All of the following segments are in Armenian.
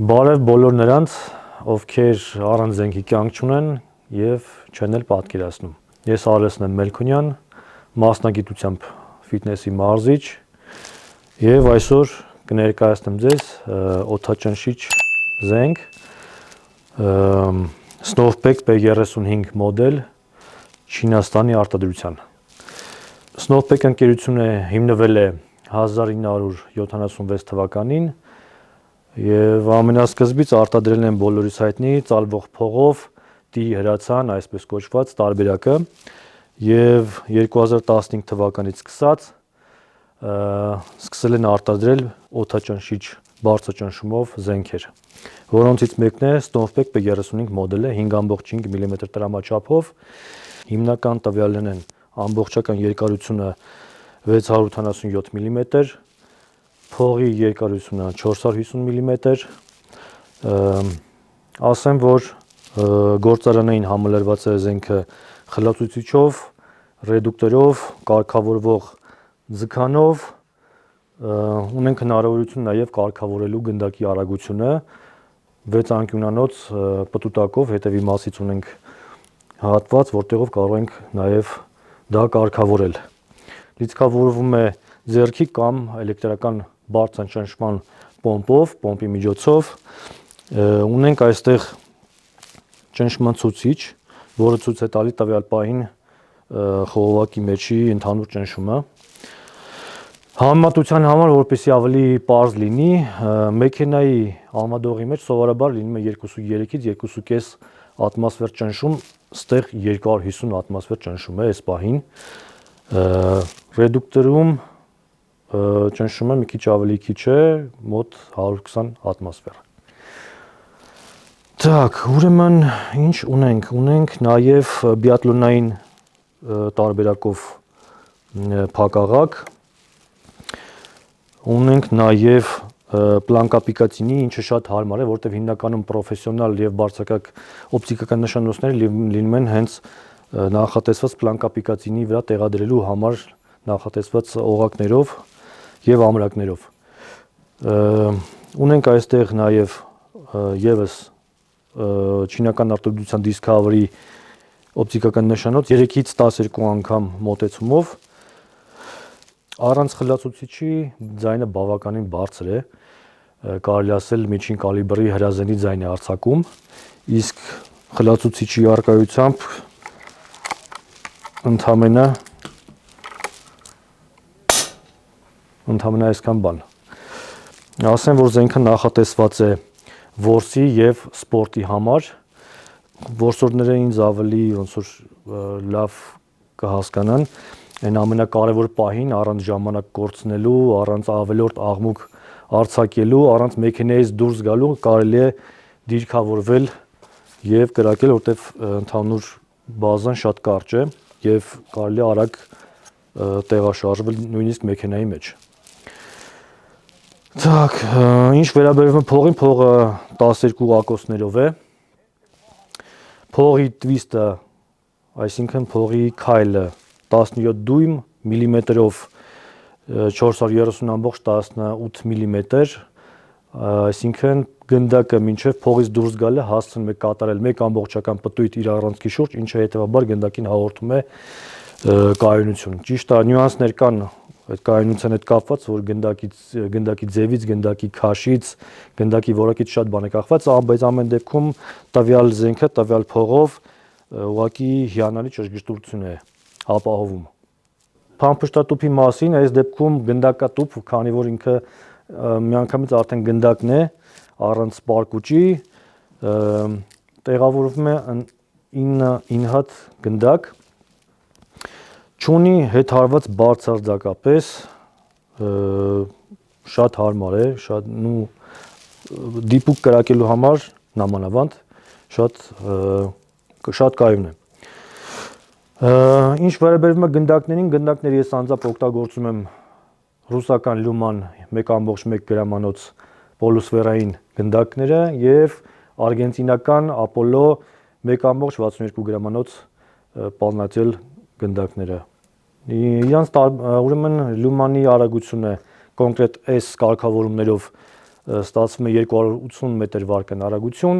Բարև բոլոր նրանց, ովքեր առանց զենքի կյանք չունեն եւ չեն էլ պատկերացնում։ Ես Արեսն եմ Մելքոնյան, մասնագիտությամբ ֆիթնեսի մարզիչ եւ այսօր կներկայացնեմ ձեզ օդաճնշիչ զենք Snowpack P35 մոդել Չինաստանի արտադրության։ Snowpack ընկերությունը հիմնվել է 1976 թվականին եւ ամենասկզբից արտադրել են բոլորիս հայտնի ծալվող փողով տիրի հրացան, այսպես կոչված տարբերակը եւ 2015 թվականից սկսած սկսել են արտադրել օդաճնշիչ բարձր ճնշումով զենքեր, որոնցից մեկն է Snowpack P35 մոդելը 5.5 մմ տրամաչափով, հիմնական տվյալներն են ամբողջական երկարությունը 687 մմ, փողի երկարությունը 450 մմ, ասեմ, որ գործարանային համալրված է զենքը խլացուցիչով, ռեդուկտորով, կարգավորվող ձգանով, ունենք հնարավորություն նաև կարգավորելու գնդակի արագությունը 6 անկյունանոց պտուտակով, հետևի մասից ունենք հատված, որտեղով կարող ենք նաև դա կարգավորել։ Լիցքավորվում է ձեռքի կամ էլեկտրական բարձր ճնշման պոմպով, պոմպի միջոցով, ունենք այստեղ ճնշման ցուցիչ, որը ցույց է տալի տվյալ պահին խողովակի մեջի ընդհանուր ճնշումը։ Համեմատության համար, որպեսզի ավելի պարզ լինի, մեքենայի ալմադողի մեջ սովորաբար լինում է 2.3-ից 2.5 ատմոսֆեր ճնշում, ստեղ 250 ատմոսֆեր ճնշում է այս պահին։ Ռեդուկտորում ճնշումը մի քիչ ավելի քիչ է, մոտ 120 ատմոսֆեր։ Так, ուրեմն ինչ ունենք, ունենք նաև բիատլոնային տարբերակով փակաղակ, ունենք նաև պլանկապիկացինի, ինչը շատ հարմար է, որտեղ հիմնականում պրոֆեսիոնալ եւ բարձրակարգ օպտիկական նշանոցները լինում են հենց նախատեսված պլանկապիկացինի վրա տեղադրելու համար նախատեսված օղակներով եւ ամրակներով։ Ունենք այստեղ նաև եւս չինական արտադրության Discovery օպտիկական նշանոց 3-ից 12 անգամ մոտեցումով, առանց խլացուցիչի ձայնը բավականին բարձր է, կարելի ասել միջին կալիբրի հրազենի ձայն է արձակում, իսկ խլացուցիչի առկայությամբ ընդամենը այսքան բան։ Ասեմ, որ զենքը նախատեսված է որսի եւ սպորտի համար։ Որսորդները ինձ ավելի ոնց որ լավ կհասկանան այն ամենակարևոր պահին առանց ժամանակ կորցնելու, առանց ավելորդ աղմուկ արձակելու, առանց մեքենայից դուրս գալու կարելի է դիրքավորվել եւ կրակել, որտեվ ընդհանուր բազան շատ կարճ է եւ կարելի է արագ տեղաշարժվել նույնիսկ մեքենայի մեջ։ Так, ինչ վերաբերվում է փողին, փողը 12 ակոսներով է։ Փողի twist-ը, այսինքն փողի քայլը 17 դույմ միլիմետրով 430.18 մմ, այսինքն գնդակը մինչև փողից դուրս գալը հասցնում է կատարել 1 պտույտ իր առանցքի շուրջ, ինչը հետևաբար գնդակին հաղորդում է կայունություն։ Ճիշտ է, նյուանսներ կան այդ կայունության հետ կապված, որ գնդակի ձևից, գնդակի քաշից, գնդակի որակից շատ բան է կախված, բայց ամեն դեպքում տվյալ զենքը, տվյալ փողով ուղղակի հիանալի ճշգրտություն է ապահովում։ Փամփշտատուփի մասին, այս դեպքում գնդակատուփ, քանի որ ինքը միանգամից արդեն գնդակն է, առանց պարկուճի, տեղավորվում է 9 հատ գնդակ, չունի հետհարված բարձրարձակապես, շատ հարմար է, դիպուկ կրակելու համար նամանավանդ շատ կայուն է։ Ինչ վերաբերվում է գնդակներին, գնդակները ես անձամբ օգտագործում եմ ռուսական Լյուման 1.1 գրամանոց պոլուսֆերային գնդակները եւ արգենտինական Apollo 1.62 գրամանոց պալնատյել գնդակները։ Իրանց ուրեմն Լյումանի արագությունը կոնկրետ այս կարգավորումներով ստացվում է 280 մետր վարկան արագություն,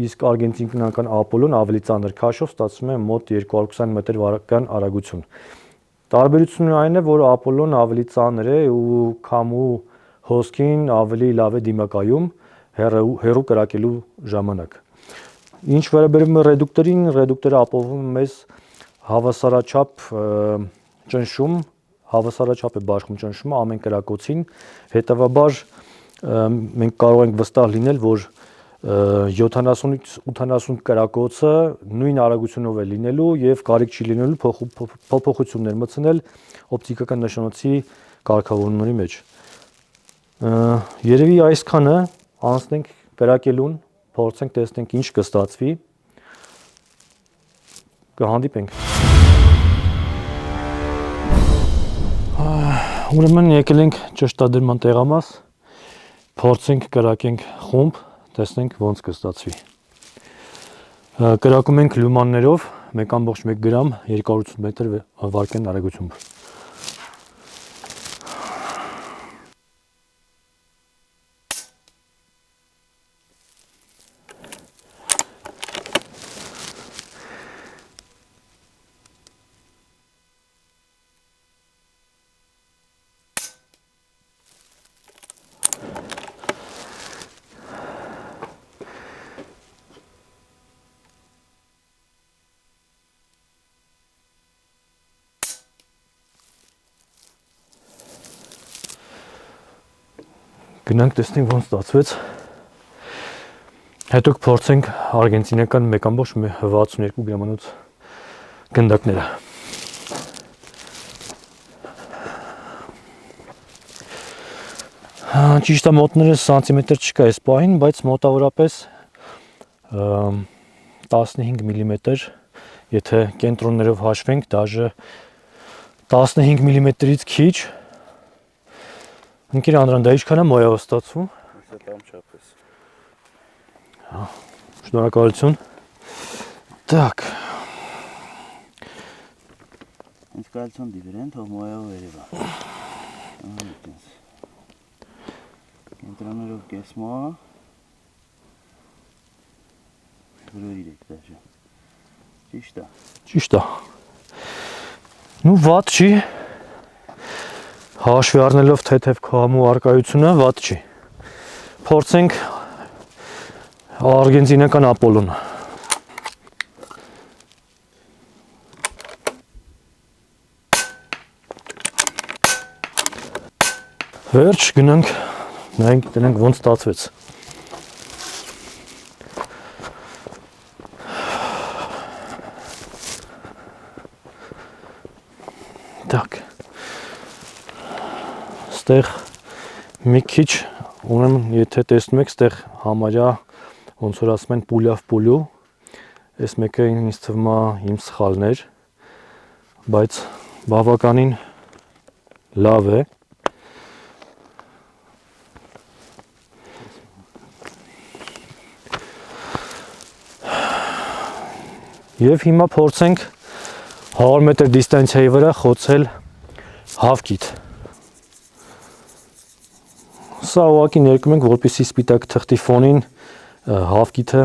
իսկ արգենտինական Ապոլոն ավելի ծանր քաշով ստացվում է մոտ 220 մետր վարկան արագություն։ Տարբերությունը այն է, որ Ապոլոն ավելի ծանր է ու քամու հոսքին ավելի լավ է դիմակայում հեռու կրակելու ժամանակ։ Ինչ վերաբերում է ռեդուկտորին, ռեդուկտորը ապահովում է մեզ հավասարաչափ ճնշում, հավասարաչափ է բաշխում ճնշումը ամեն կրակոցին, հետևաբար մենք կարող ենք վստահ լինել, որ 70-ից 80 կրակոցը նույն արագությունով է լինելու եւ կարիք չի լինելու փոփոխություններ մտցնել օպտիկական նշանոցի կարգավորումների մեջ։ Երևի այսքանը, անցնենք կրակելուն, փորձենք տեսնենք ինչ կստացվի, կհանդիպենք։ Ուրեմն եկել ենք ճշտադրման տեղամաս, փորձենք կրակենք խումբ, տեսնենք ոնց կստացվի։ Կրակում ենք լումաններով 1.1 գրամ 280 մետր վարկյան արագությամբ։ Գնանք տեսնենք ոնց ստացվեց։ Հետո կփորձենք արգենտինական 1.62 գրամանոց գնդակները։ Ճիշտ է մոտները սանտիմետր չկա այս պահին, բայց մոտավորապես 15 մմ, եթե կենտրոններով հաշվենք, դաժե 15 մմ-ից քիչ։ Ընկեր Անդրան, դա ինչքան է մոյով ստացվում։ Ամչապես։ Շնորհակալություն։ Так. Ինչքան դիվերենտ հո մոյով վերևա։ Կենտրոններով կես մոա։ Գրոյիրեք դաժե։ Ճիշտ է։ Ճիշտ է։ Ну վատ չի։ Հաշվի առնելով թեթև քամու առկայությունը վատ չի։ Փորձենք արգենտինական Ապոլոն։ Վերջ գնանք, նայենք դրանք ոնց ստացվեց։ Так. Ստեղ մի քիչ, ուրեմն եթե տեսնում եք, ստեղ համարյա ոնց որ ասում են պուլյավ պուլյու, այս մեկը ինձ թվում է իմ սխալն էր, բայց բավականին լավ է։ Եվ հիմա փորձենք 100 մետր դիստանցիայի վրա խոցել հավկիթ։ Սա ուղղակի ներկում ենք, որպեսզի սպիտակ թղթի ֆոնին հավկիթը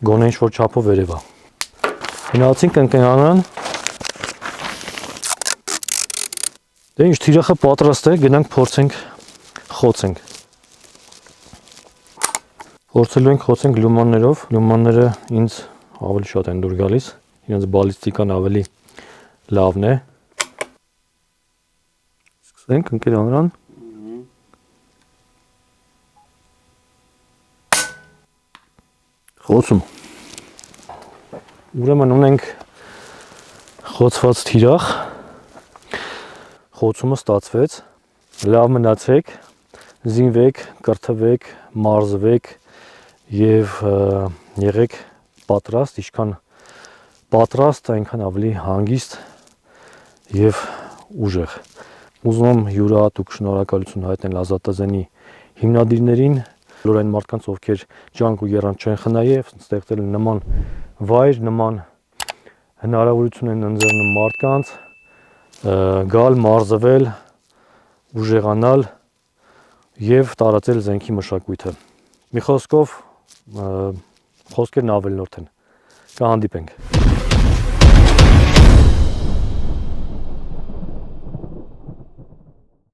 գոնե ինչ-որ չափով վերևա։ Գնացինք ընկերանան։ Դե ինչ, թիրախը պատրաստ է, գնանք փորձենք խոցենք։ Փորձելու ենք խոցենք լումաններով, լումանները ինձ ավելի շատ են դուր գալիս, իրենց բալիստիկան ավելի լավն է։ Սկսենք, ընկեր Անդրան։ Խոցում։ Ուրեմն ունենք խոցված թիրախ, խոցումը ստացվեց, լավ մնացեք, զինվեք, կրթվեք, մարզվեք և եղեք պատրաստ, ինչքան պատրաստ, այնքան ավելի հանգիստ և ուժեղ։ Ուզում եմ յուրահատուկ շնորհակալություն հայտնել Ազատազենի հիմնադիրներին, բոլոր այն մարդկանց, ովքեր ջանք ու եռանդ չեն խնայել, ստեղծել են նման վայր, նման հնարավորություն են ընձեռնում մարդկանց գալ, մարզվել, ուժեղանալ եւ տարածել զենքի մշակույթը։ Մի խոսքով խոսքերն ավելնորդ են։ Կհանդիպենք։